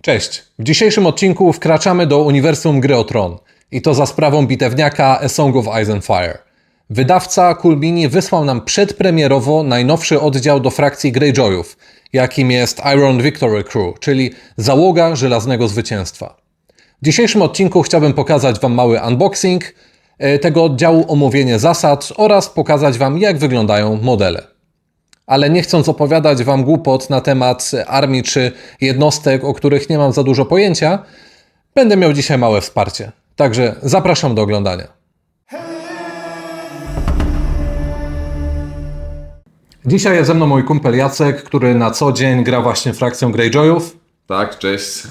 Cześć! W dzisiejszym odcinku wkraczamy do uniwersum Gry o Tron. I to za sprawą bitewniaka A Song of Ice and Fire. Wydawca Cool Mini wysłał nam przedpremierowo najnowszy oddział do frakcji Greyjoyów, jakim jest Iron Victory Crew, czyli załoga Żelaznego Zwycięstwa. W dzisiejszym odcinku chciałbym pokazać Wam mały unboxing tego oddziału, omówienie zasad oraz pokazać Wam, jak wyglądają modele. Ale nie chcąc opowiadać Wam głupot na temat armii czy jednostek, o których nie mam za dużo pojęcia, będę miał dzisiaj małe wsparcie. Także zapraszam do oglądania. Dzisiaj jest ze mną mój kumpel Jacek, który na co dzień gra właśnie frakcją Greyjoyów. Tak, cześć.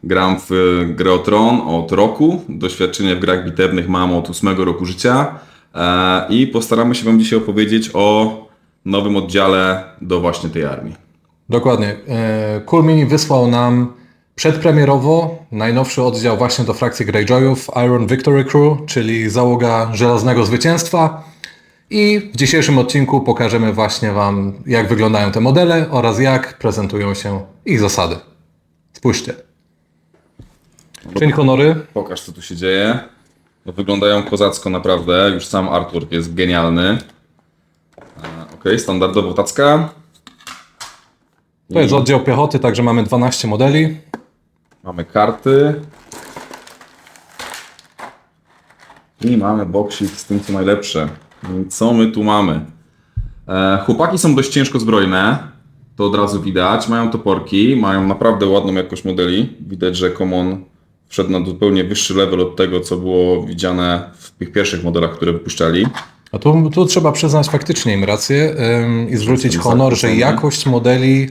Gram w grę o Tron od roku. Doświadczenie w grach bitewnych mam od 8 roku życia. I postaramy się Wam dzisiaj opowiedzieć o nowym oddziale do właśnie tej armii. Dokładnie. Cool Mini wysłał nam przedpremierowo najnowszy oddział właśnie do frakcji Greyjoyów, Iron Victory Crew, czyli załoga Żelaznego Zwycięstwa. I w dzisiejszym odcinku pokażemy właśnie Wam, jak wyglądają te modele oraz jak prezentują się ich zasady. Spójrzcie. Czyń honory. Pokaż, co tu się dzieje. Wyglądają kozacko naprawdę. Już sam artwork jest genialny. Ok, standardowo tacka. To jest oddział piechoty, także mamy 12 modeli. Mamy karty. I mamy boksik z tym, co najlepsze. I co my tu mamy? Chłopaki są dość ciężko zbrojne. To od razu widać. Mają toporki, mają naprawdę ładną jakość modeli. Widać, że Common wszedł na zupełnie wyższy level od tego, co było widziane w tych pierwszych modelach, które wypuszczali. A tu trzeba przyznać faktycznie im rację i zwrócić honor, że jakość modeli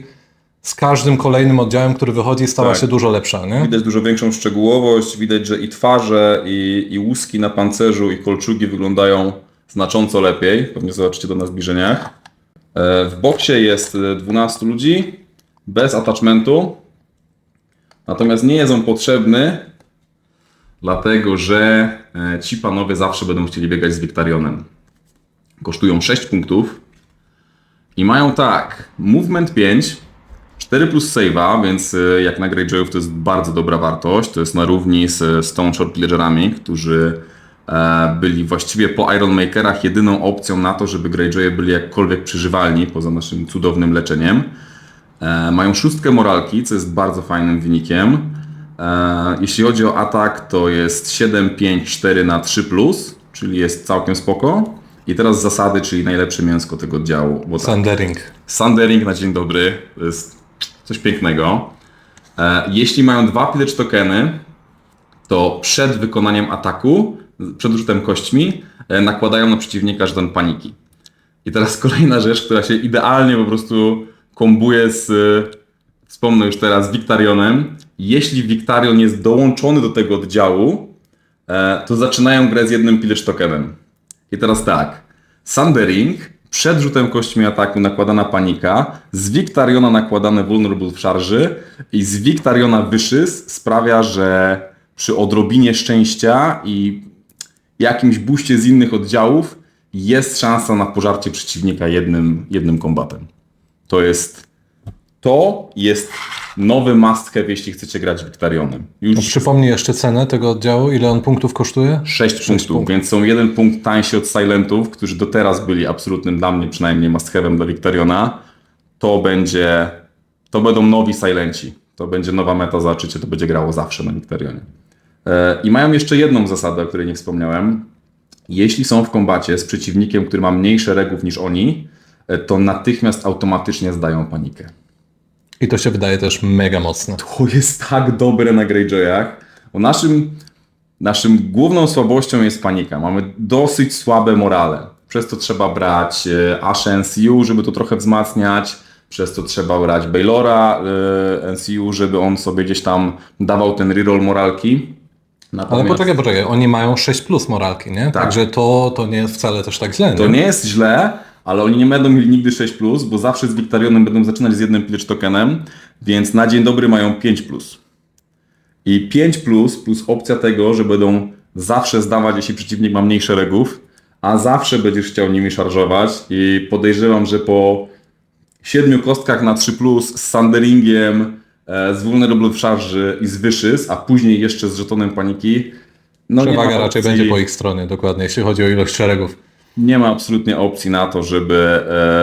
z każdym kolejnym oddziałem, który wychodzi, stała się dużo lepsza, nie? Widać dużo większą szczegółowość, widać, że i twarze, i łuski na pancerzu, i kolczugi wyglądają znacząco lepiej. Pewnie zobaczycie to na zbliżeniach. W boksie jest 12 ludzi, bez attachmentu. Natomiast nie jest on potrzebny, dlatego że ci panowie zawsze będą chcieli biegać z Victarionem. Kosztują 6 punktów i mają tak, movement 5, 4 plus save'a, więc jak na Greyjoyów to jest bardzo dobra wartość. To jest na równi z Stone Shore Pillagerami, którzy byli właściwie po Ironmakerach jedyną opcją na to, żeby Greyjoye byli jakkolwiek przeżywalni poza naszym cudownym leczeniem. Mają 6 moralki, co jest bardzo fajnym wynikiem. Jeśli chodzi o atak, to jest 7, 5, 4 na 3+, czyli jest całkiem spoko. I teraz zasady, czyli najlepsze mięsko tego oddziału. Bo Sundering. Sundering na dzień dobry, to jest coś pięknego. Jeśli mają 2 pillage tokeny, to przed wykonaniem ataku, przed rzutem kośćmi, nakładają na przeciwnika żeton paniki. I teraz kolejna rzecz, która się idealnie po prostu kombuje z, wspomnę już teraz, Victarionem. Jeśli Victarion jest dołączony do tego oddziału, to zaczynają grę z jednym pillage tokenem. I teraz tak, Sundering, przed rzutem kośćmi ataku nakładana panika, z Victariona nakładane vulnerable w szarży i z Victariona wyszys sprawia, że przy odrobinie szczęścia i jakimś booście z innych oddziałów jest szansa na pożarcie przeciwnika jednym kombatem. To jest nowy must have, jeśli chcecie grać Victarionem. Już Przypomnij jeszcze cenę tego oddziału, ile on punktów kosztuje? 6 punktów, więc są 1 punkt tańsi od Silentów, którzy do teraz byli absolutnym dla mnie przynajmniej must have'em dla Victariona. To będą nowi Silenci. To będzie nowa meta, zobaczycie, to będzie grało zawsze na Victarionie. I mają jeszcze jedną zasadę, o której nie wspomniałem. Jeśli są w kombacie z przeciwnikiem, który ma mniej szeregów niż oni, to natychmiast automatycznie zdają panikę. I to się wydaje też mega mocne. To jest tak dobre na Greyjoyach. Bo naszym główną słabością jest panika. Mamy dosyć słabe morale. Przez to trzeba brać Ashe NCU, żeby to trochę wzmacniać. Przez to trzeba brać Baylora NCU, żeby on sobie gdzieś tam dawał ten reroll moralki. Ale poczekaj, oni mają 6 plus moralki, nie? Tak. Także to nie jest wcale też tak źle, To nie jest źle, ale oni nie będą mieli nigdy 6+, bo zawsze z Victarionem będą zaczynać z jednym pillage tokenem, więc na dzień dobry mają 5+. I 5+, plus opcja tego, że będą zawsze zdawać, jeśli przeciwnik ma mniej szeregów, a zawsze będziesz chciał nimi szarżować i podejrzewam, że po 7 kostkach na 3+, z Sunderingiem, z Vulnerable w szarży i z Vicious, a później jeszcze z żetonem paniki. No Przewaga nie ma raczej opcji, będzie po ich stronie, dokładnie, jeśli chodzi o ilość szeregów. nie ma absolutnie opcji na to,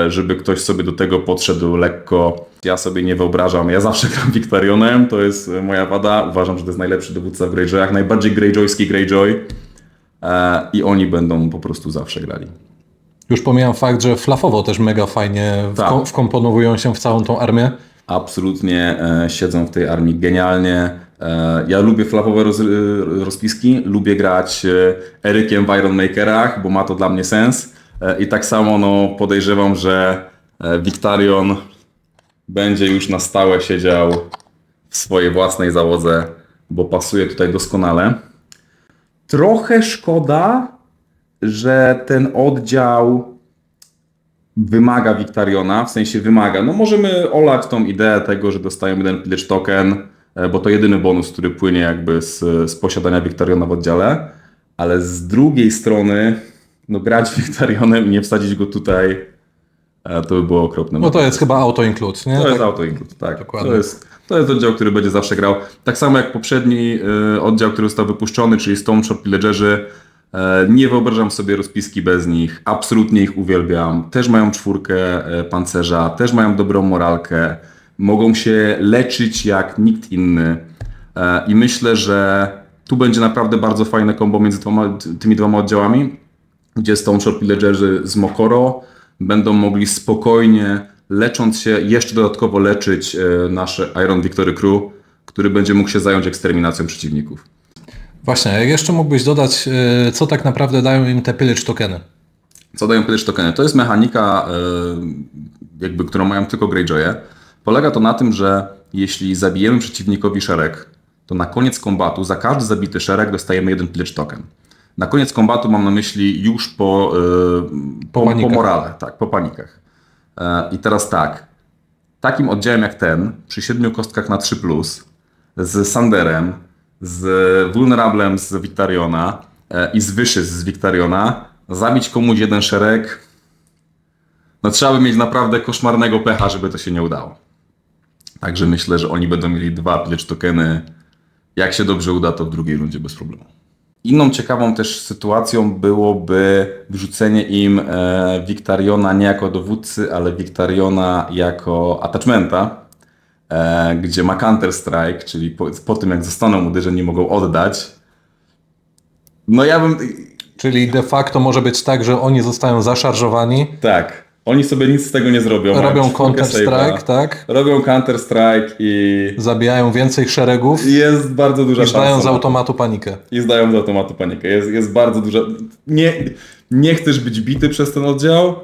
żeby ktoś sobie do tego podszedł lekko. Ja sobie nie wyobrażam, ja zawsze gram Victarionem, to jest moja wada. Uważam, że to jest najlepszy dowódca w Greyjoyach, najbardziej Greyjoyski Greyjoy i oni będą po prostu zawsze grali. Już pomijam fakt, że flafowo też mega fajnie Tak. wkomponowują się w całą tą armię. Absolutnie siedzą w tej armii genialnie. Ja lubię flapowe rozpiski, lubię grać Erykiem w Ironmakerach, bo ma to dla mnie sens. I tak samo podejrzewam, że Victarion będzie już na stałe siedział w swojej własnej załodze, bo pasuje tutaj doskonale. Trochę szkoda, że ten oddział wymaga Victariona, w sensie wymaga. No możemy olać tą ideę tego, że dostają jeden pillage token, bo to jedyny bonus, który płynie jakby z posiadania Victariona w oddziale, ale z drugiej strony grać Victarionem i nie wsadzić go tutaj, to by było okropne. No to jest chyba auto-include, nie? To jest Tak. auto-include, tak. Dokładnie. To jest oddział, który będzie zawsze grał. Tak samo jak poprzedni oddział, który został wypuszczony, czyli Stone Shop Pillagerzy. Nie wyobrażam sobie rozpiski bez nich. Absolutnie ich uwielbiam. Też mają 4 pancerza, też mają dobrą moralkę. Mogą się leczyć jak nikt inny. I myślę, że tu będzie naprawdę bardzo fajne kombo między tymi dwoma oddziałami, gdzie Stone Shop Pillagerzy z Mokoro będą mogli spokojnie, lecząc się, jeszcze dodatkowo leczyć nasze Iron Victory Crew, który będzie mógł się zająć eksterminacją przeciwników. Właśnie, jak jeszcze mógłbyś dodać, co tak naprawdę dają im te pillage tokeny? Co dają pillage tokeny? To jest mechanika, którą mają tylko Greyjoye. Polega to na tym, że jeśli zabijemy przeciwnikowi szereg, to na koniec kombatu za każdy zabity szereg dostajemy jeden pillage token. Na koniec kombatu mam na myśli już po morale, tak, po panikach. I teraz tak, takim oddziałem jak ten, przy 7 kostkach na 3+, z Sanderem, z Vulnerablem z Victariona i z Vicious z Victariona, zabić komuś jeden szereg, trzeba by mieć naprawdę koszmarnego pecha, żeby to się nie udało. Także myślę, że oni będą mieli 2 pillage tokeny. Jak się dobrze uda, to w drugiej rundzie bez problemu. Inną ciekawą też sytuacją byłoby wrzucenie im Victariona nie jako dowódcy, ale Victariona jako attachmenta, gdzie ma Counter Strike, czyli po tym jak zostaną uderzeni mogą oddać. Czyli de facto może być tak, że oni zostają zaszarżowani. Tak, oni sobie nic z tego nie zrobią. Robią Counter Strike, tak? Robią Counter Strike i zabijają więcej szeregów. Jest bardzo duża szansa. I zdają z automatu panikę. I zdają z automatu panikę. Jest bardzo duża. Nie chcesz być bity przez ten oddział.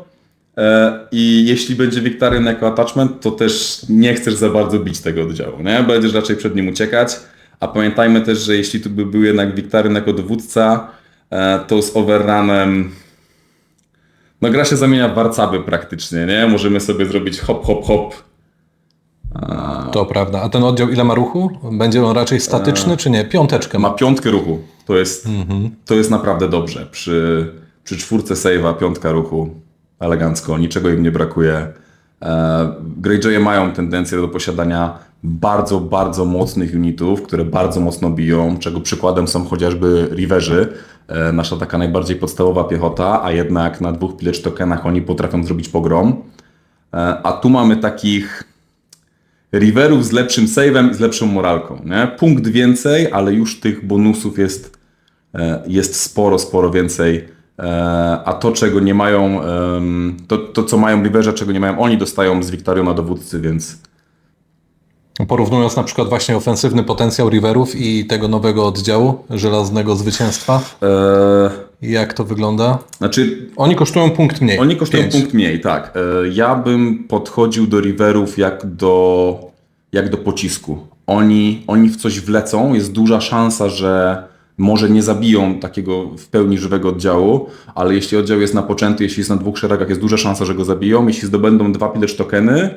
I jeśli będzie Victarion jako attachment, to też nie chcesz za bardzo bić tego oddziału, nie? Będziesz raczej przed nim uciekać, a pamiętajmy też, że jeśli tu by był jednak Victarion jako dowódca, to z overrunem gra się zamienia w warcaby praktycznie, nie? Możemy sobie zrobić hop, hop, hop. To prawda. A ten oddział ile ma ruchu? Będzie on raczej statyczny, czy nie? 5 ma 5 ruchu. To jest naprawdę dobrze. Przy 4 save'a 5 ruchu. Elegancko, niczego im nie brakuje. Greyjoye mają tendencję do posiadania bardzo, bardzo mocnych unitów, które bardzo mocno biją, czego przykładem są chociażby Riverzy, nasza taka najbardziej podstawowa piechota, a jednak na 2 pillage tokenach oni potrafią zrobić pogrom. A tu mamy takich Riverów z lepszym save'em i z lepszą moralką. Nie? Punkt więcej, ale już tych bonusów jest sporo więcej. A to, czego nie mają, to co mają Riverzy, czego nie mają oni, dostają z Victariona dowódcy, więc... Porównując na przykład właśnie ofensywny potencjał Riverów i tego nowego oddziału Żelaznego Zwycięstwa, jak to wygląda? Znaczy, oni kosztują punkt mniej. Oni kosztują punkt mniej, tak. Ja bym podchodził do Riverów jak do pocisku. Oni w coś wlecą, jest duża szansa, że może nie zabiją takiego w pełni żywego oddziału, ale jeśli oddział jest napoczęty, jeśli jest na 2 szeregach, jest duża szansa, że go zabiją. Jeśli zdobędą 2 pillage tokeny,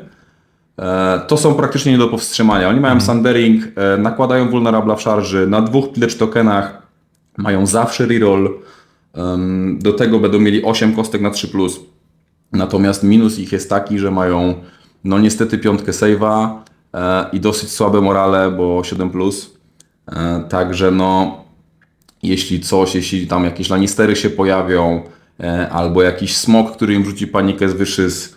to są praktycznie nie do powstrzymania. Oni mają Sundering, nakładają Vulnerabla w szarży, na 2 pillage tokenach mają zawsze reroll, do tego będą mieli 8 kostek na 3+. Natomiast minus ich jest taki, że mają niestety 5 save'a, i dosyć słabe morale, bo 7+. Także no, jeśli tam jakieś Lannistery się pojawią, albo jakiś smok, który im rzuci panikę z wyszys,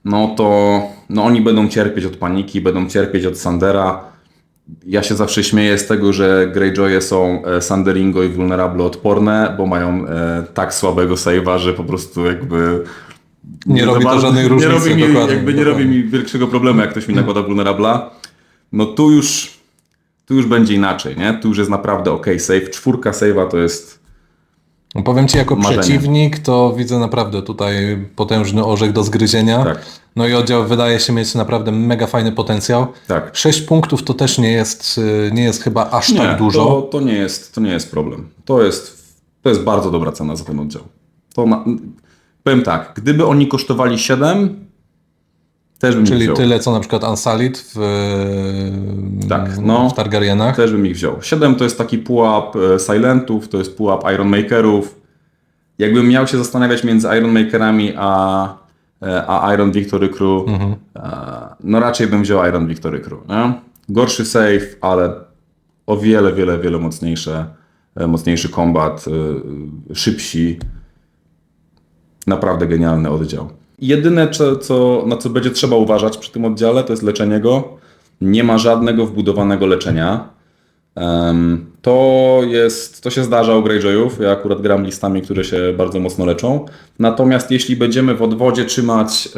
no to oni będą cierpieć od paniki, będą cierpieć od Sandera. Ja się zawsze śmieję z tego, że Greyjoye są Sanderingo i Vulnerable odporne, bo mają tak słabego save'a, że po prostu jakby Nie robi to żadnej różnicy. Nie robi mi większego problemu, jak ktoś mi nakłada Vulnerable'a. No tu już będzie inaczej, nie? Tu już jest naprawdę save. 4 save'a to jest No powiem Ci, jako marzenie. przeciwnik, to widzę naprawdę tutaj potężny orzech do zgryzienia. Tak. No i oddział wydaje się mieć naprawdę mega fajny potencjał. Tak. 6 punktów to też nie jest chyba aż tak dużo. To nie jest problem. To jest bardzo dobra cena za ten oddział. Powiem tak, gdyby oni kosztowali 7, też bym ich Czyli wziął. tyle, co na przykład Unsullied w Targaryenach. Też bym ich wziął. 7 to jest taki pułap Silentów, to jest pułap Ironmakerów. Jakbym miał się zastanawiać między Ironmakerami a Iron Victory Crew, no raczej bym wziął Iron Victory Crew. Nie? Gorszy save, ale o wiele mocniejszy kombat, szybsi. Naprawdę genialny oddział. Jedyne, na co będzie trzeba uważać przy tym oddziale, to jest leczenie go. Nie ma żadnego wbudowanego leczenia. To się zdarza u Greyjoyów. Ja akurat gram listami, które się bardzo mocno leczą. Natomiast jeśli będziemy w odwodzie trzymać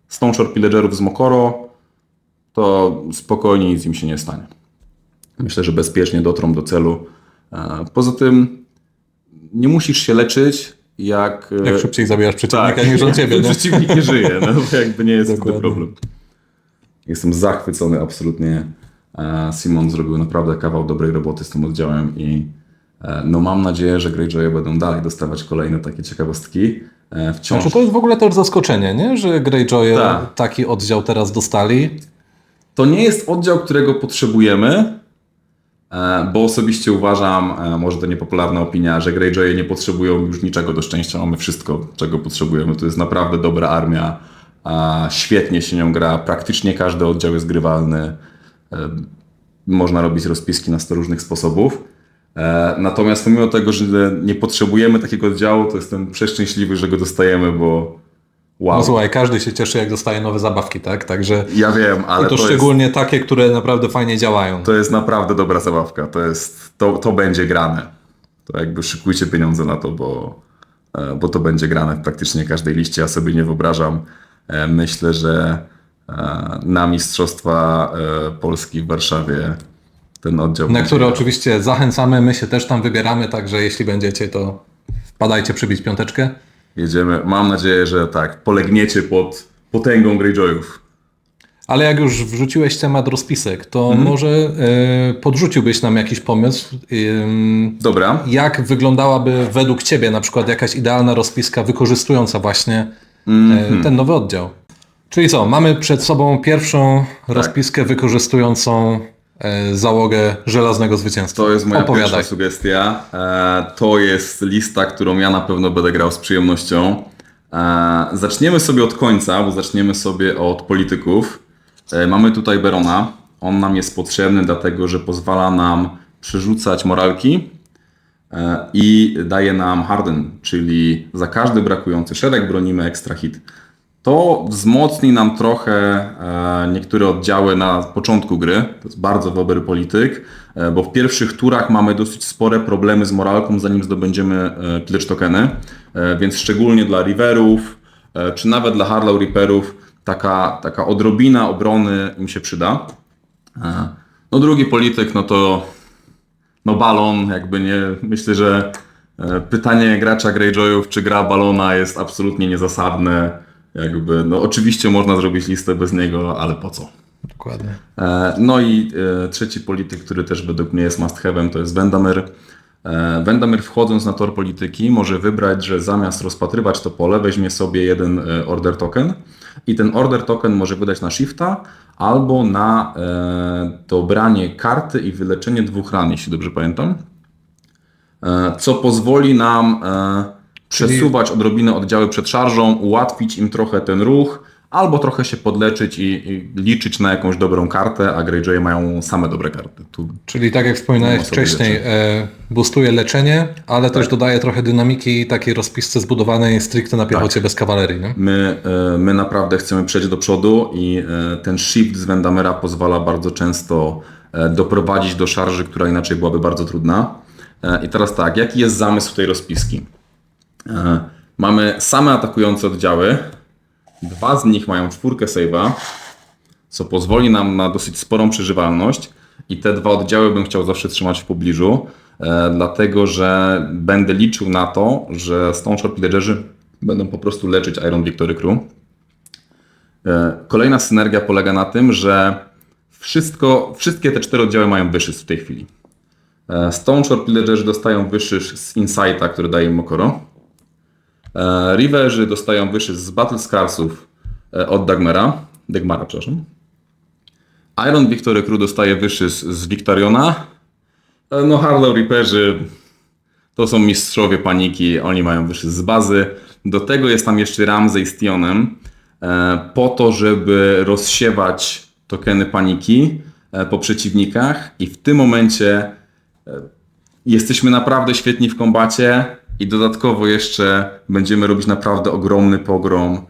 Stoneshore Pillagerów z Mokoro, to spokojnie nic im się nie stanie. Myślę, że bezpiecznie dotrą do celu. Poza tym nie musisz się leczyć, jak szybciej zabijasz przeciwnika niż on ciebie. Przeciwnik nie żyje, no bo jakby nie jest to Dokładnie. problem. Jestem zachwycony absolutnie. Simon zrobił naprawdę kawał dobrej roboty z tym oddziałem i no mam nadzieję, że Greyjoye będą dalej dostawać kolejne takie ciekawostki. Wciąż Znaczy, to jest w ogóle też zaskoczenie, nie? Że Greyjoye Tak. taki oddział teraz dostali. to nie jest oddział, którego potrzebujemy, bo osobiście uważam, może to niepopularna opinia, że Greyjoye nie potrzebują już niczego do szczęścia, mamy wszystko, czego potrzebujemy. To jest naprawdę dobra armia, świetnie się nią gra, praktycznie każdy oddział jest grywalny, można robić rozpiski na 100 różnych sposobów. Natomiast pomimo tego, że nie potrzebujemy takiego oddziału, to jestem przeszczęśliwy, że go dostajemy, bo wow. No słuchaj, każdy się cieszy, jak dostaje nowe zabawki, tak? Także Ja wiem, ale to szczególnie takie, które naprawdę fajnie działają. To jest naprawdę dobra zabawka. To będzie grane. To jakby szykujcie pieniądze na to, bo to będzie grane w praktycznie każdej liście. Ja sobie nie wyobrażam. Myślę, że na Mistrzostwa Polski w Warszawie ten oddział Na będzie które grał. oczywiście zachęcamy, my się też tam wybieramy, także jeśli będziecie, to wpadajcie przybić piąteczkę. Jedziemy. Mam nadzieję, że tak, polegniecie pod potęgą Greyjoyów. Ale jak już wrzuciłeś temat rozpisek, to może podrzuciłbyś nam jakiś pomysł, Dobra. jak wyglądałaby według Ciebie na przykład jakaś idealna rozpiska wykorzystująca właśnie ten nowy oddział. Czyli co, mamy przed sobą pierwszą rozpiskę wykorzystującą załogę Żelaznego Zwycięstwa. To jest moja Opowiadaj. pierwsza sugestia. To jest lista, którą ja na pewno będę grał z przyjemnością. Zaczniemy sobie od końca, bo zaczniemy sobie od polityków. Mamy tutaj Berona. On nam jest potrzebny, dlatego że pozwala nam przerzucać moralki i daje nam harden, czyli za każdy brakujący szereg bronimy extra hit. To wzmocni nam trochę niektóre oddziały na początku gry. To jest bardzo dobry polityk, bo w pierwszych turach mamy dosyć spore problemy z moralką, zanim zdobędziemy pillage tokeny, więc szczególnie dla Riverów, czy nawet dla Harlow Reaperów taka odrobina obrony im się przyda. No drugi polityk, no balon, jakby nie, myślę, że pytanie gracza Greyjoyów, czy gra balona jest absolutnie niezasadne. Jakby, no oczywiście można zrobić listę bez niego, ale po co? Dokładnie. No i trzeci polityk, który też według mnie jest must have'em, to jest Vendamyr. Vendamyr, wchodząc na tor polityki, może wybrać, że zamiast rozpatrywać to pole, weźmie sobie jeden order token i ten order token może wydać na shifta albo na dobranie karty i wyleczenie 2 ran, jeśli dobrze pamiętam. Co pozwoli nam przesuwać odrobinę oddziały przed szarżą, ułatwić im trochę ten ruch, albo trochę się podleczyć i liczyć na jakąś dobrą kartę, a Greyjoye mają same dobre karty. Tu Czyli tak jak wspominałeś nie ma sobie wcześniej, rzeczy. boostuje leczenie, ale też Tak. dodaje trochę dynamiki takiej rozpisce zbudowanej stricte na piechocie bez kawalerii. Nie? My naprawdę chcemy przejść do przodu i ten shift z Wendamera pozwala bardzo często doprowadzić do szarży, która inaczej byłaby bardzo trudna. I teraz tak, jaki jest zamysł tej rozpiski? Mamy same atakujące oddziały, 2 z nich mają 4 save'a, co pozwoli nam na dosyć sporą przeżywalność i te 2 oddziały bym chciał zawsze trzymać w pobliżu, dlatego że będę liczył na to, że Stoneshard Pillagerzy będą po prostu leczyć Iron Victory Crew. Kolejna synergia polega na tym, że wszystkie te 4 oddziały mają wyższy w tej chwili. Stoneshard Pillagerzy dostają wyższy z Insighta, który daje im Mokoro. Riverzy dostają wyższy z Battle Scarsów od Dagmara, przepraszam. Iron Victory Crew dostaje wyższy z Victoriona. No Harlow Reaperzy to są mistrzowie paniki, oni mają wyższy z bazy. Do tego jest tam jeszcze Ramsay z Tionem po to, żeby rozsiewać tokeny paniki po przeciwnikach i w tym momencie jesteśmy naprawdę świetni w kombacie i dodatkowo jeszcze będziemy robić naprawdę ogromny pogrom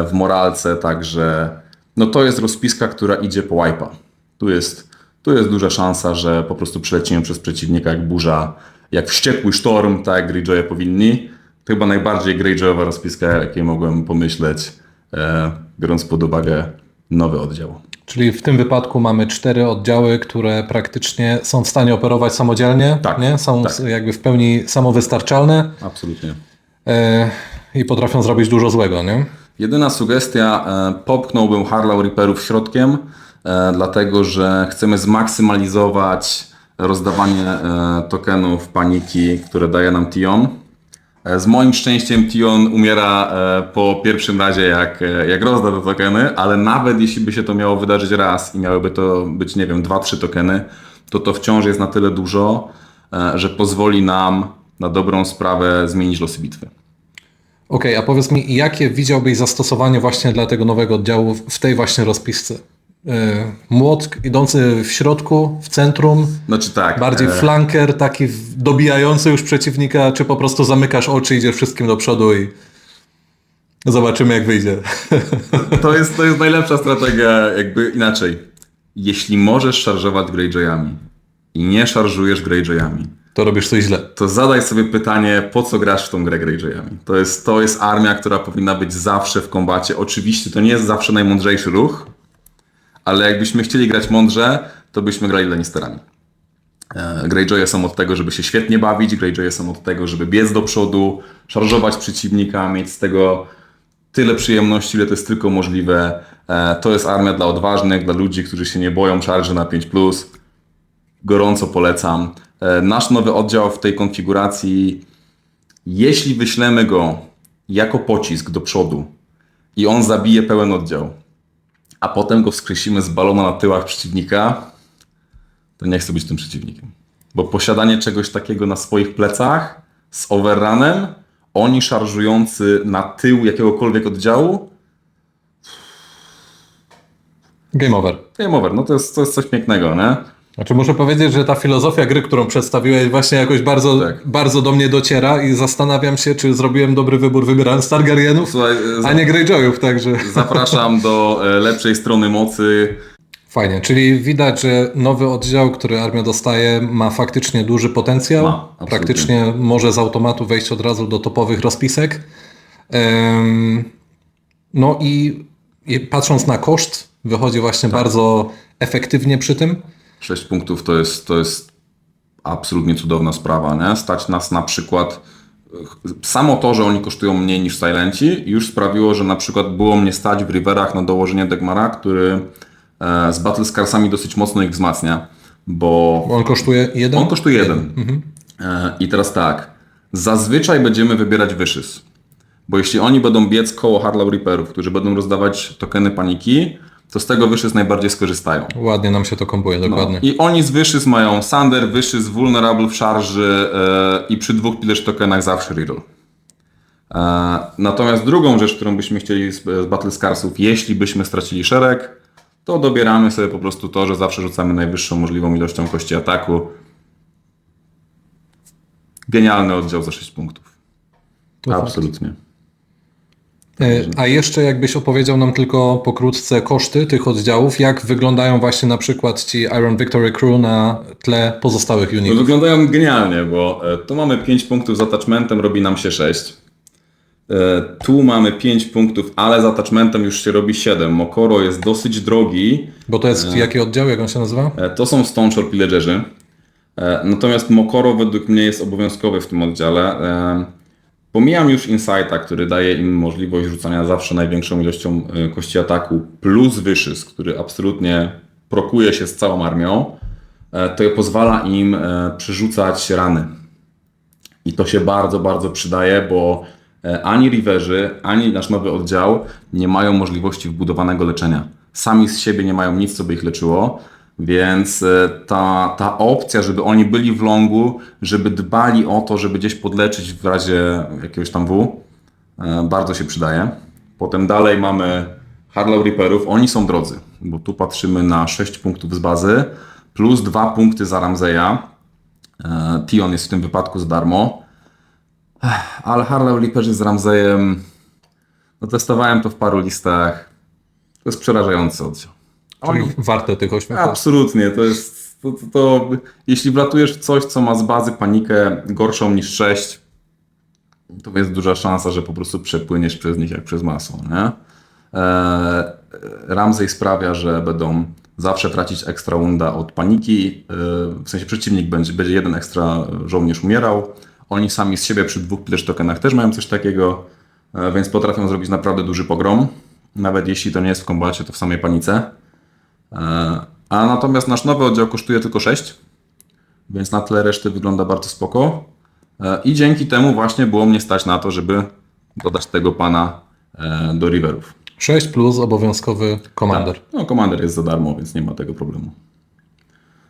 w moralce, także no to jest rozpiska, która idzie po wipe'a. Tu jest duża szansa, że po prostu przelecimy przez przeciwnika jak burza, jak wściekły sztorm, tak jak Greyjoye powinni. To chyba najbardziej Greyjoye'owa rozpiska, jakiej mogłem pomyśleć, biorąc pod uwagę nowy oddział. Czyli w tym wypadku mamy 4 oddziały, które praktycznie są w stanie operować samodzielnie, Tak, nie? Są tak. jakby w pełni samowystarczalne Absolutnie. i potrafią zrobić dużo złego, nie? Jedyna sugestia, popchnąłbym Harlow Reaperów środkiem, dlatego że chcemy zmaksymalizować rozdawanie tokenów paniki, które daje nam Tion. Z moim szczęściem Tion umiera po pierwszym razie, jak rozda te tokeny, ale nawet jeśli by się to miało wydarzyć raz i miałyby to być, nie wiem, 2-3 tokeny, to wciąż jest na tyle dużo, że pozwoli nam na dobrą sprawę zmienić losy bitwy. Okej, a powiedz mi, jakie widziałbyś zastosowanie właśnie dla tego nowego oddziału w tej właśnie rozpisce? Młot idący w środku, w centrum, Znaczy tak. bardziej flanker, taki dobijający już przeciwnika, czy po prostu zamykasz oczy, idziesz wszystkim do przodu i zobaczymy jak wyjdzie. To jest najlepsza strategia, jakby inaczej. Jeśli możesz szarżować Greyjoyami i nie szarżujesz Greyjoyami, To robisz coś źle. to zadaj sobie pytanie, po co grasz w tą grę Greyjoyami. To jest armia, która powinna być zawsze w kombacie. Oczywiście to nie jest zawsze najmądrzejszy ruch, ale jakbyśmy chcieli grać mądrze, to byśmy grali Lannisterami. Greyjoye są od tego, żeby się świetnie bawić, Greyjoye są od tego, żeby biec do przodu, szarżować przeciwnika, mieć z tego tyle przyjemności, ile to jest tylko możliwe. To jest armia dla odważnych, dla ludzi, którzy się nie boją szarży na 5+. Gorąco polecam. Nasz nowy oddział w tej konfiguracji, jeśli wyślemy go jako pocisk do przodu i on zabije pełen oddział, a potem go wskrzesimy z balona na tyłach przeciwnika, to nie chcę być tym przeciwnikiem. Bo posiadanie czegoś takiego na swoich plecach z overrunem, oni szarżujący na tył jakiegokolwiek oddziału, Game over. game over, no to jest coś pięknego, nie? Znaczy muszę powiedzieć, że ta filozofia gry, którą przedstawiłeś, właśnie jakoś bardzo, Tak. bardzo do mnie dociera i zastanawiam się, czy zrobiłem dobry wybór wybierając Targaryenów, Słuchaj, a nie Greyjoyów, także zapraszam do lepszej strony mocy. fajnie. Czyli widać, że nowy oddział, który armia dostaje, ma faktycznie duży potencjał. Ma, absolutnie. Praktycznie może z automatu wejść od razu do topowych rozpisek. No i patrząc na koszt, wychodzi właśnie bardzo efektywnie przy tym. 6 punktów to jest absolutnie cudowna sprawa, nie? Stać nas na przykład, samo to, że oni kosztują mniej niż Silenci, już sprawiło, że na przykład było mnie stać w Riverach na dołożenie Dagmara, który z Battle Scarsami dosyć mocno ich wzmacnia, bo On kosztuje 1? on kosztuje 1. I teraz tak, zazwyczaj będziemy wybierać wyszys, bo jeśli oni będą biec koło Harlow Reaperów, którzy będą rozdawać tokeny paniki, to z tego wyszys najbardziej skorzystają. Ładnie nam się to kombuje, dokładnie. I oni z wyszys mają Sander, wyszys, vulnerable w szarży i przy 2 pillage tokenach zawsze reroll. Natomiast drugą rzecz, którą byśmy chcieli z Battle Scarsów, jeśli byśmy stracili szereg, to dobieramy sobie po prostu to, że zawsze rzucamy najwyższą możliwą ilością kości ataku. Genialny oddział za 6 punktów. To Absolutnie. A jeszcze jakbyś opowiedział nam tylko pokrótce koszty tych oddziałów, jak wyglądają właśnie na przykład ci Iron Victory Crew na tle pozostałych No, unitów? wyglądają genialnie, bo tu mamy 5 punktów z attachmentem, robi nam się 6. Tu mamy 5 punktów, ale z attachmentem już się robi 7. Mokoro jest dosyć drogi. Bo to jest jaki oddział, jak on się nazywa? To są Stoneshore Pillagerzy. Natomiast Mokoro według mnie jest obowiązkowy w tym oddziale. Pomijam już Insighta, który daje im możliwość rzucania zawsze największą ilością kości ataku, plus Wyszysk, który absolutnie prokuje się z całą armią. To pozwala im przerzucać rany. I to się bardzo, bardzo przydaje, bo ani Riverzy, ani nasz nowy oddział nie mają możliwości wbudowanego leczenia. Sami z siebie nie mają nic, co by ich leczyło, więc ta opcja, żeby oni byli w longu, żeby dbali o to, żeby gdzieś podleczyć w razie jakiegoś tam bardzo się przydaje. Potem dalej mamy Harlow Reaperów, oni są drodzy, bo tu patrzymy na 6 punktów z bazy, plus 2 punkty za Ramzeya. Tion jest w tym wypadku za darmo. Ale Harlow Reaperzy z Ramzeyem, no testowałem to w paru listach. To jest przerażający oddział. Czyli warte tych 8 punktów. Absolutnie, to jest. Jeśli wlatujesz w coś, co ma z bazy panikę gorszą niż 6, to jest duża szansa, że po prostu przepłyniesz przez nich jak przez masło. Nie? Ramsey sprawia, że będą zawsze tracić ekstra wunda od paniki. W sensie przeciwnik będzie jeden ekstra żołnierz umierał. Oni sami z siebie przy 2 pillage tokenach też mają coś takiego, więc potrafią zrobić naprawdę duży pogrom. Nawet jeśli to nie jest w kombacie, to w samej panice. A natomiast nasz nowy oddział kosztuje tylko 6, więc na tle reszty wygląda bardzo spoko. I dzięki temu właśnie było mnie stać na to, żeby dodać tego pana do Riverów. 6 plus obowiązkowy Commander. Tak. No, Commander jest za darmo, więc nie ma tego problemu.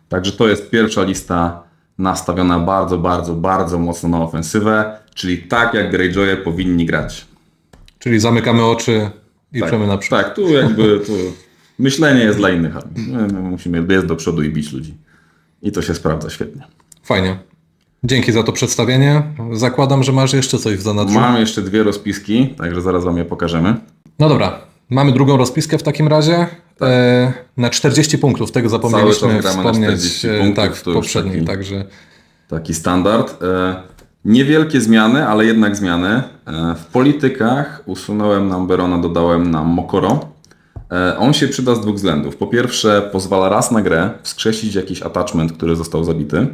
Także to jest pierwsza lista nastawiona bardzo, bardzo, bardzo mocno na ofensywę, czyli tak jak Greyjoye powinni grać. Czyli zamykamy oczy i Tak, przemy naprzód. tak, tu jakby myślenie jest dla innych armii. My musimy biec do przodu i bić ludzi. I to się sprawdza świetnie. Fajnie. Dzięki za to przedstawienie. Zakładam, że masz jeszcze coś w zanadrzu. Mam jeszcze 2 rozpiski, także zaraz wam je pokażemy. No dobra, mamy drugą rozpiskę w takim razie. Na 40 punktów, tego zapomnieliśmy Cały czas gramy na wspomnieć 40 punktów, tak, w to już poprzedniej, taki- także Taki standard. Niewielkie zmiany, ale jednak zmiany. W politykach usunąłem nam Berona, dodałem nam Mokoro. On się przyda z 2 względów. Po pierwsze, pozwala raz na grę wskrzesić jakiś attachment, który został zabity.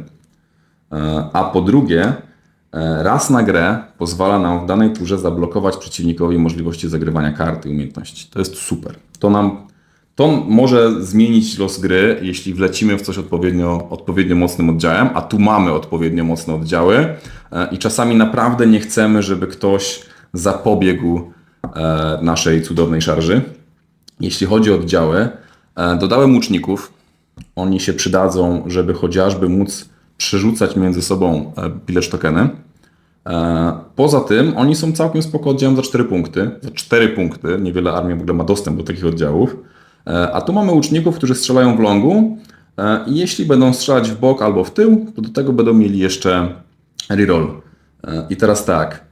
A po drugie, raz na grę pozwala nam w danej turze zablokować przeciwnikowi możliwości zagrywania karty i umiejętności. To jest super. To może zmienić los gry, jeśli wlecimy w coś odpowiednio mocnym oddziałem, a tu mamy odpowiednio mocne oddziały i czasami naprawdę nie chcemy, żeby ktoś zapobiegł naszej cudownej szarży. Jeśli chodzi o oddziały, dodałem łuczników. Oni się przydadzą, żeby chociażby móc przerzucać między sobą pillage tokeny. Poza tym oni są całkiem spoko oddziałem za 4 punkty. Za 4 punkty, niewiele armii w ogóle ma dostęp do takich oddziałów. A tu mamy łuczników, którzy strzelają w longu i jeśli będą strzelać w bok albo w tył, to do tego będą mieli jeszcze reroll. I teraz tak,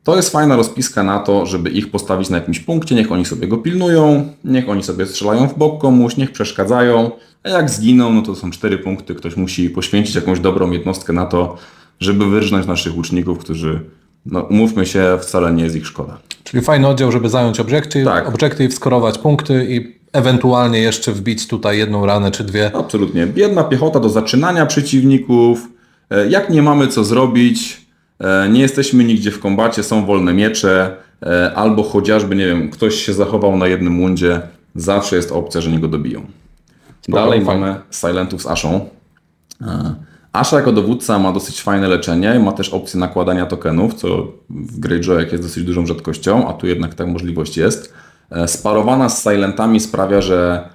to jest fajna rozpiska na to, żeby ich postawić na jakimś punkcie, niech oni sobie go pilnują, niech oni sobie strzelają w bok komuś, niech przeszkadzają, a jak zginą, no to są 4 punkty, ktoś musi poświęcić jakąś dobrą jednostkę na to, żeby wyrżnąć naszych łuczników, którzy, no umówmy się, wcale nie jest ich szkoda. czyli fajny oddział, żeby zająć objective, Tak. objective, skorować punkty i ewentualnie jeszcze wbić tutaj 1 ranę czy 2. Absolutnie. Biedna piechota do zaczynania przeciwników. Jak nie mamy co zrobić, nie jesteśmy nigdzie w kombacie, są wolne miecze, albo chociażby, nie wiem, ktoś się zachował na jednym mundzie, zawsze jest opcja, że nie go dobiją. Dalej fajnie. mamy Silentów z Ashą. Asha jako dowódca ma dosyć fajne leczenie i ma też opcję nakładania tokenów, co w Greyjoyach jest dosyć dużą rzadkością, a tu jednak ta możliwość jest. Sparowana z Silentami sprawia, że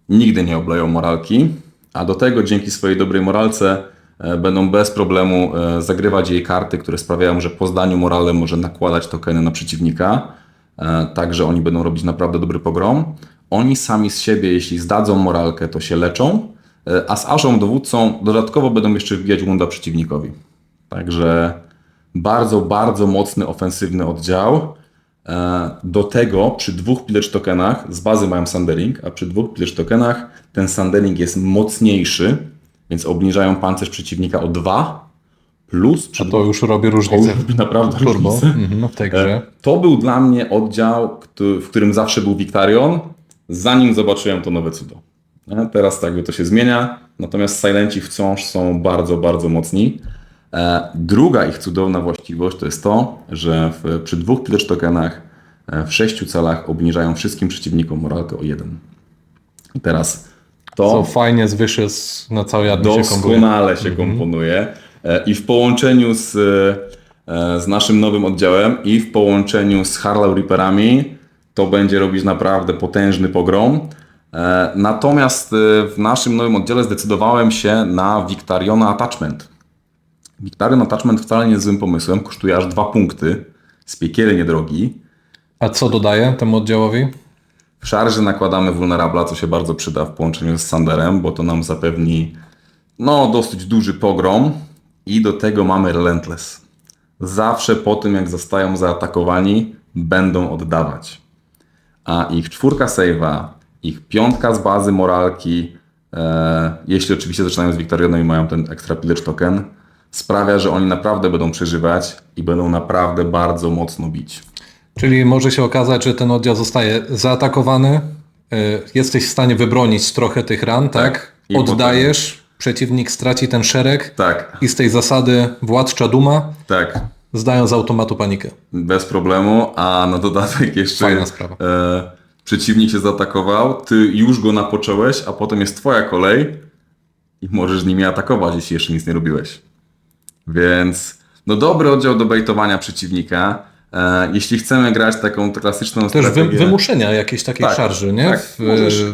nigdy nie obleją moralki, a do tego dzięki swojej dobrej moralce będą bez problemu zagrywać jej karty, które sprawiają, że po zdaniu morale może nakładać tokeny na przeciwnika. Także oni będą robić naprawdę dobry pogrom. Oni sami z siebie, jeśli zdadzą moralkę, to się leczą, a z Ashą dowódcą dodatkowo będą jeszcze wbijać wunda przeciwnikowi. Także bardzo, bardzo mocny, ofensywny oddział. Do tego przy 2 pillage tokenach, z bazy mają sandering, a przy 2 pillage tokenach ten sandering jest mocniejszy, więc obniżają pancerz przeciwnika o 2, plus przy To już robi różnicę. naprawdę Turbo różnicę. w tej grze. To był dla mnie oddział, w którym zawsze był Victarion, zanim zobaczyłem to nowe cudo. Teraz tak, to się zmienia, natomiast Silenci wciąż są bardzo, bardzo mocni. Druga ich cudowna właściwość to jest to, że przy 2 pillage tokenach w 6 celach obniżają wszystkim przeciwnikom moralkę o 1. I teraz to Co fajnie z Vicious na całej armii się komponuje. doskonale się komponuje i w połączeniu z naszym nowym oddziałem i w połączeniu z Harlow Reaperami to będzie robić naprawdę potężny pogrom. Natomiast w naszym nowym oddziale zdecydowałem się na Victariona Attachment. Victarion Attachment wcale nie jest złym pomysłem, kosztuje aż 2 punkty, jest piekielnie drogi. A co dodaje temu oddziałowi? W szarży nakładamy Vulnerabla, co się bardzo przyda w połączeniu z Sanderem, bo to nam zapewni dosyć duży pogrom i do tego mamy Relentless. Zawsze po tym, jak zostają zaatakowani, będą oddawać. A ich 4 save'a, ich 5 z bazy moralki, jeśli oczywiście zaczynają z Victarionem i mają ten extra pillage token, sprawia, że oni naprawdę będą przeżywać i będą naprawdę bardzo mocno bić. Czyli może się okazać, że ten oddział zostaje zaatakowany, jesteś w stanie wybronić trochę tych ran, tak? I Oddajesz, przeciwnik straci ten szereg Tak, i z tej zasady władcza duma tak. zdają z automatu panikę. Bez problemu, a na dodatek jeszcze Fajna sprawa. Przeciwnik się zaatakował, ty już go napocząłeś, a potem jest twoja kolej i możesz nimi atakować, jeśli jeszcze nic nie robiłeś. Więc dobry oddział do bejtowania przeciwnika. Jeśli chcemy grać taką klasyczną Też strategię... wymuszenia jakiejś takiej Tak, szarży, nie? tak.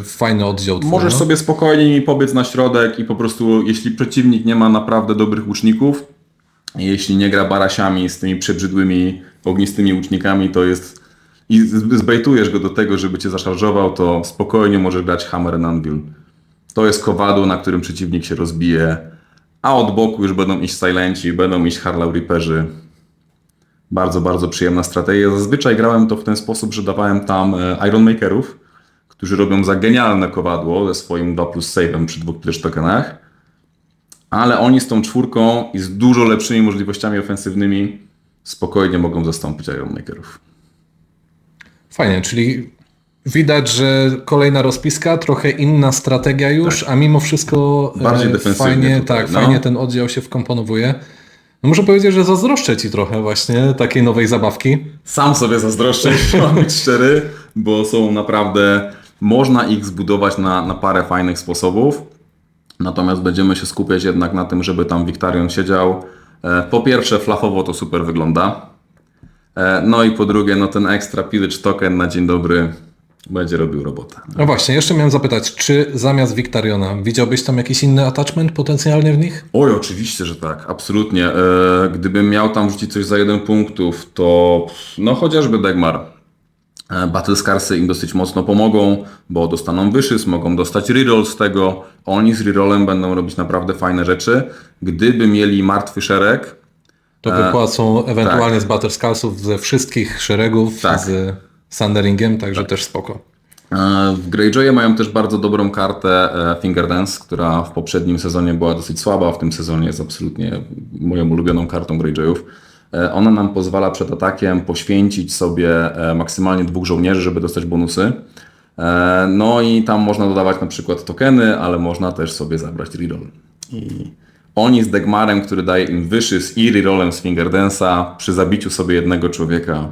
Fajny oddział twój, Możesz no. sobie spokojnie pobiec na środek i po prostu, jeśli przeciwnik nie ma naprawdę dobrych łuczników, jeśli nie gra barasiami z tymi przebrzydłymi, ognistymi łucznikami, to jest... i zbejtujesz go do tego, żeby cię zaszarżował, to spokojnie możesz grać Hammer and Anvil. To jest kowadło, na którym przeciwnik się rozbije, a od boku już będą iść Silenci, będą iść Harlow Reaperzy. Bardzo, bardzo przyjemna strategia. Zazwyczaj grałem to w ten sposób, że dawałem tam Ironmakerów, którzy robią za genialne kowadło ze swoim 2+ save'em przy 2 pillage tokenach, ale oni z tą 4 i z dużo lepszymi możliwościami ofensywnymi spokojnie mogą zastąpić Ironmakerów. Fajnie, czyli widać, że kolejna rozpiska, trochę inna strategia już, a mimo wszystko Bardziej defensywnie tutaj, fajnie ten oddział się wkomponowuje. No muszę powiedzieć, że zazdroszczę Ci trochę właśnie takiej nowej zabawki. Sam sobie zazdroszczę, jeśli mam być szczery, bo są naprawdę... Można ich zbudować na parę fajnych sposobów, natomiast będziemy się skupiać jednak na tym, żeby tam Victarion siedział. Po pierwsze, flafowo to super wygląda. No i po drugie, ten extra pillage token na dzień dobry będzie robił robotę. No właśnie, jeszcze miałem zapytać, czy zamiast Victariona widziałbyś tam jakiś inny attachment potencjalnie w nich? Oj, oczywiście, że tak, absolutnie. Gdybym miał tam wrzucić coś za 1 punktów, to chociażby Dagmar. Battle Scarsy im dosyć mocno pomogą, bo dostaną wyszys, mogą dostać reroll z tego. Oni z rerollem będą robić naprawdę fajne rzeczy. Gdyby mieli martwy szereg, To wypłacą ewentualnie z Battle Scarsów ze wszystkich szeregów Tak. z Sanderingiem, także też spoko. w Greyjoye mają też bardzo dobrą kartę Finger Dance, która w poprzednim sezonie była dosyć słaba, a w tym sezonie jest absolutnie moją ulubioną kartą Greyjoyów. Ona nam pozwala przed atakiem poświęcić sobie maksymalnie 2 żołnierzy, żeby dostać bonusy. No i tam można dodawać na przykład tokeny, ale można też sobie zabrać reroll. I oni z Dagmarem, który daje im wyszys i rerollem z Finger Dance'a przy zabiciu sobie jednego człowieka,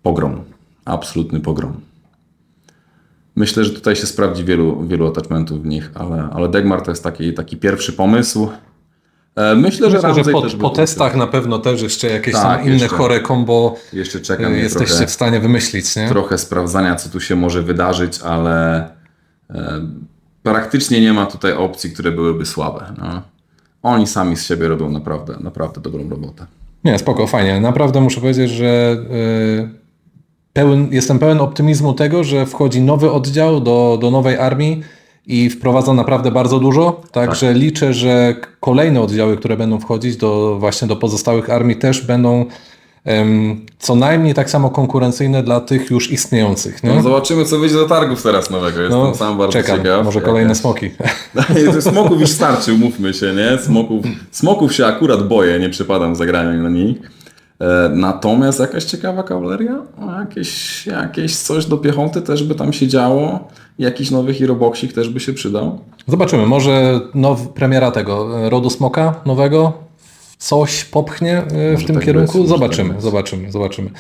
pogrom. Absolutny pogrom. Myślę, że tutaj się sprawdzi wielu attachmentów w nich, ale Dagmar to jest taki pierwszy pomysł. Myślę, że Myślę, że Ramsay też po by testach na pewno też jeszcze jakieś Tak, tam inne jeszcze. chore combo jeszcze czeka mnie jesteście w stanie wymyślić, nie? trochę sprawdzania, co tu się może wydarzyć, ale praktycznie nie ma tutaj opcji, które byłyby słabe. No. oni sami z siebie robią naprawdę, naprawdę dobrą robotę. Nie, spoko, fajnie. Naprawdę muszę powiedzieć, że jestem pełen optymizmu tego, że wchodzi nowy oddział do nowej armii i wprowadza naprawdę bardzo dużo. Także liczę, że kolejne oddziały, które będą wchodzić właśnie do pozostałych armii też będą co najmniej tak samo konkurencyjne dla tych już istniejących. Nie? No zobaczymy, co wyjdzie do targów teraz nowego. Jestem sam bardzo czekam, ciekaw. może kolejne smoki. Smoków już starczy, umówmy się, nie? Smoków się akurat boję, nie przypadam za granie na nich. Natomiast jakaś ciekawa kawaleria, jakieś coś do piechoty też by tam się działo, jakiś nowy heroboxik też by się przydał. Zobaczymy, może premiera tego rodu smoka nowego coś popchnie w tym tak kierunku. być, Zobaczymy.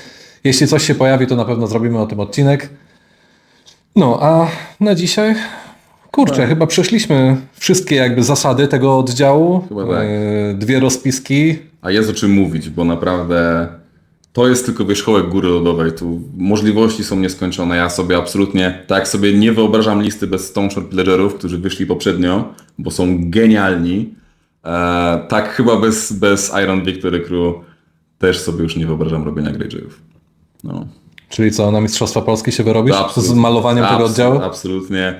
Jeśli coś się pojawi, to na pewno zrobimy o tym odcinek. No, a na dzisiaj, kurczę, chyba przeszliśmy wszystkie jakby zasady tego oddziału. Chyba tak. 2 rozpiski. A jest o czym mówić, bo naprawdę to jest tylko wierzchołek góry lodowej. Tu możliwości są nieskończone. Ja sobie absolutnie, tak sobie nie wyobrażam listy bez Stoneshore Pillagerów, którzy wyszli poprzednio, bo są genialni. Tak chyba bez Iron Victory Crew też sobie już nie wyobrażam robienia Greyjoyów. No. Czyli co, na Mistrzostwa Polski się wyrobisz? Z malowaniem tego oddziału? Absolutnie.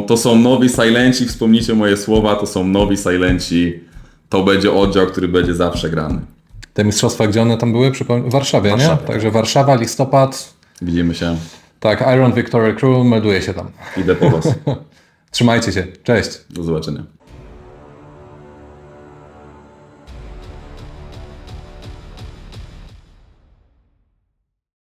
To są nowi Silenci, wspomnijcie moje słowa, to są nowi Silenci. To będzie oddział, który będzie zawsze grany. Te mistrzostwa, gdzie one tam były? W Warszawie, nie? Także Warszawa, listopad. Widzimy się. Tak, Iron Victory Crew melduje się tam. Idę po was. Trzymajcie się. Cześć. Do zobaczenia.